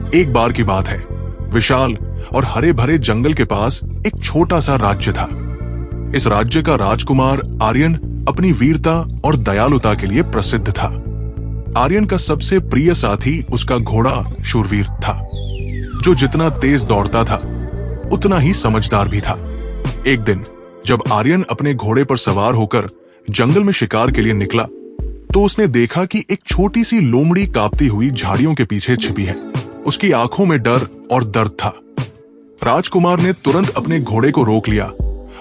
एक बार की बात है, विशाल और हरे भरे जंगल के पास एक छोटा सा राज्य था। इस राज्य का राजकुमार आर्यन अपनी वीरता और दयालुता के लिए प्रसिद्ध था। आर्यन का सबसे प्रिय साथी उसका घोड़ा शूरवीर था, जो जितना तेज दौड़ता था उतना ही समझदार भी था। एक दिन जब आर्यन अपने घोड़े पर सवार होकर जंगल में शिकार के लिए निकला, तो उसने देखा कि एक छोटी सी लोमड़ी कांपती हुई झाड़ियों के पीछे छिपी है। उसकी आंखों में डर और दर्द था। राजकुमार ने तुरंत अपने घोड़े को रोक लिया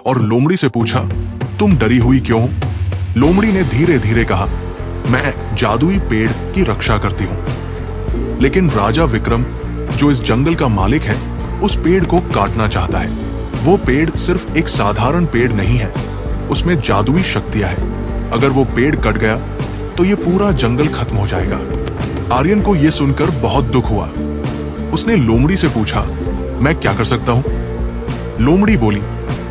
और लोमड़ी से पूछा, तुम डरी हुई क्यों? लोमड़ी ने धीरे धीरे कहा, मैं जादुई पेड़ की रक्षा करती हूं। लेकिन राजा विक्रम, जो इस जंगल का मालिक है, उस पेड़ को काटना चाहता है। वो पेड़ सिर्फ एक साधारण पेड़ नहीं है, उसमें जादुई शक्तियां हैं। अगर वो पेड़ कट गया तो ये पूरा जंगल खत्म हो जाएगा। आर्यन को यह सुनकर बहुत दुख हुआ। उसने लोमड़ी से पूछा, मैं क्या कर सकता हूं? लोमड़ी बोली,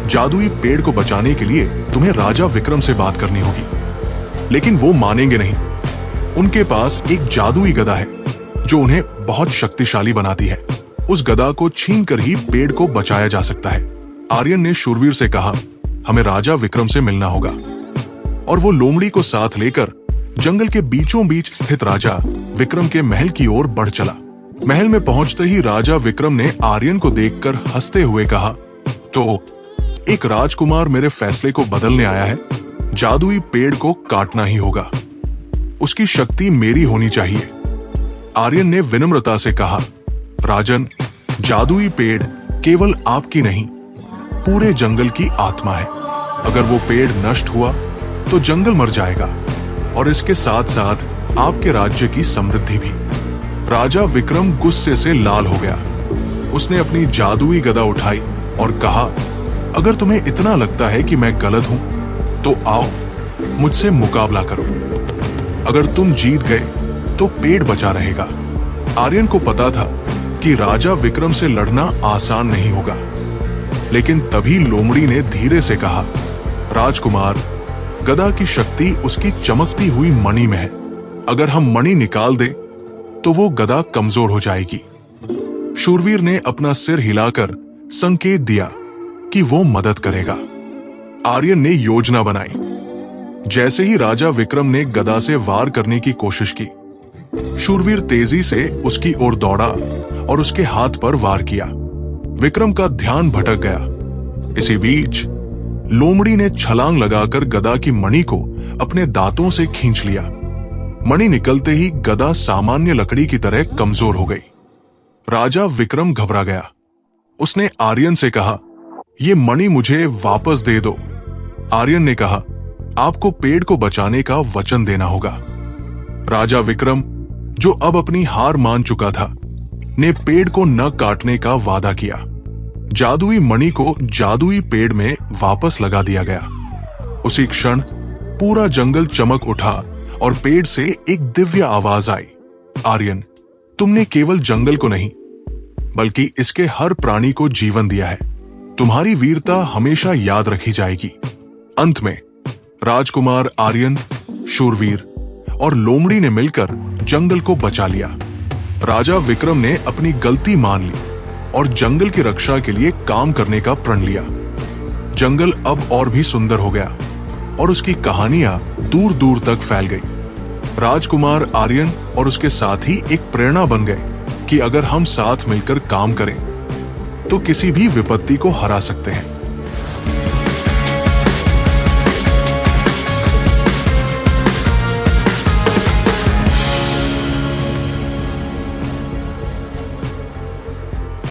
जादुई पेड़ को बचाने के लिए तुम्हें राजा विक्रम से बात करनी होगी। लेकिन वो मानेंगे नहीं। उनके पास एक जादुई गदा है जो उन्हें बहुत शक्तिशाली बनाती है। उस गदा को छीनकर ही पेड़ को बचाया जा सकता है। आर्यन ने शूरवीर से कहा, हमें राजा विक्रम से मिलना होगा। और वो लोमड़ी को साथ लेकर जंगल के बीचों बीच स्थित राजा विक्रम के महल की ओर बढ़ चला। महल में पहुंचते ही राजा विक्रम ने आर्यन को देखकर हंसते हुए कहा, तो एक राजकुमार मेरे फैसले को बदलने आया है। जादुई पेड़ को काटना ही होगा, उसकी शक्ति मेरी होनी चाहिए। आर्यन ने विनम्रता से कहा, राजन, जादुई पेड़ केवल आपकी नहीं, पूरे जंगल की आत्मा है। अगर वो पेड़ नष्ट हुआ तो जंगल मर जाएगा और इसके साथ साथ आपके राज्य की समृद्धि भी। राजा विक्रम गुस्से से लाल हो गया। उसने अपनी जादुई गदा उठाई और कहा, अगर तुम्हें इतना लगता है कि मैं गलत हूं, तो आओ मुझसे मुकाबला करो। अगर तुम जीत गए तो पेड़ बचा रहेगा। आर्यन को पता था कि राजा विक्रम से लड़ना आसान नहीं होगा, लेकिन तभी लोमड़ी ने धीरे से कहा, राजकुमार, गदा की शक्ति उसकी चमकती हुई मणि में है। अगर हम मणि निकाल दें तो वो गदा कमजोर हो जाएगी। शूरवीर ने अपना सिर हिलाकर संकेत दिया कि वो मदद करेगा। आर्यन ने योजना बनाई। जैसे ही राजा विक्रम ने गदा से वार करने की कोशिश की, शूरवीर तेजी से उसकी ओर दौड़ा और उसके हाथ पर वार किया। विक्रम का ध्यान भटक गया। इसी बीच लोमड़ी ने छलांग लगाकर गदा की मणि को अपने दांतों से खींच लिया। मणि निकलते ही गदा सामान्य लकड़ी की तरह कमजोर हो गई। राजा विक्रम घबरा गया। उसने आर्यन से कहा, ये मणि मुझे वापस दे दो। आर्यन ने कहा, आपको पेड़ को बचाने का वचन देना होगा। राजा विक्रम, जो अब अपनी हार मान चुका था, ने पेड़ को न काटने का वादा किया। जादुई मणि को जादुई पेड़ में वापस लगा दिया गया। उसी क्षण पूरा जंगल चमक उठा और पेड़ से एक दिव्य आवाज आई, आर्यन, तुमने केवल जंगल को नहीं बल्कि इसके हर प्राणी को जीवन दिया है। तुम्हारी वीरता हमेशा याद रखी जाएगी। अंत में राजकुमार आर्यन, शूरवीर और लोमड़ी ने मिलकर जंगल को बचा लिया। राजा विक्रम ने अपनी गलती मान ली और जंगल की रक्षा के लिए काम करने का प्रण लिया। जंगल अब और भी सुंदर हो गया और उसकी कहानियां दूर दूर तक फैल गई। राजकुमार आर्यन और उसके साथी एक प्रेरणा बन गए कि अगर हम साथ मिलकर काम करें तो किसी भी विपत्ति को हरा सकते हैं।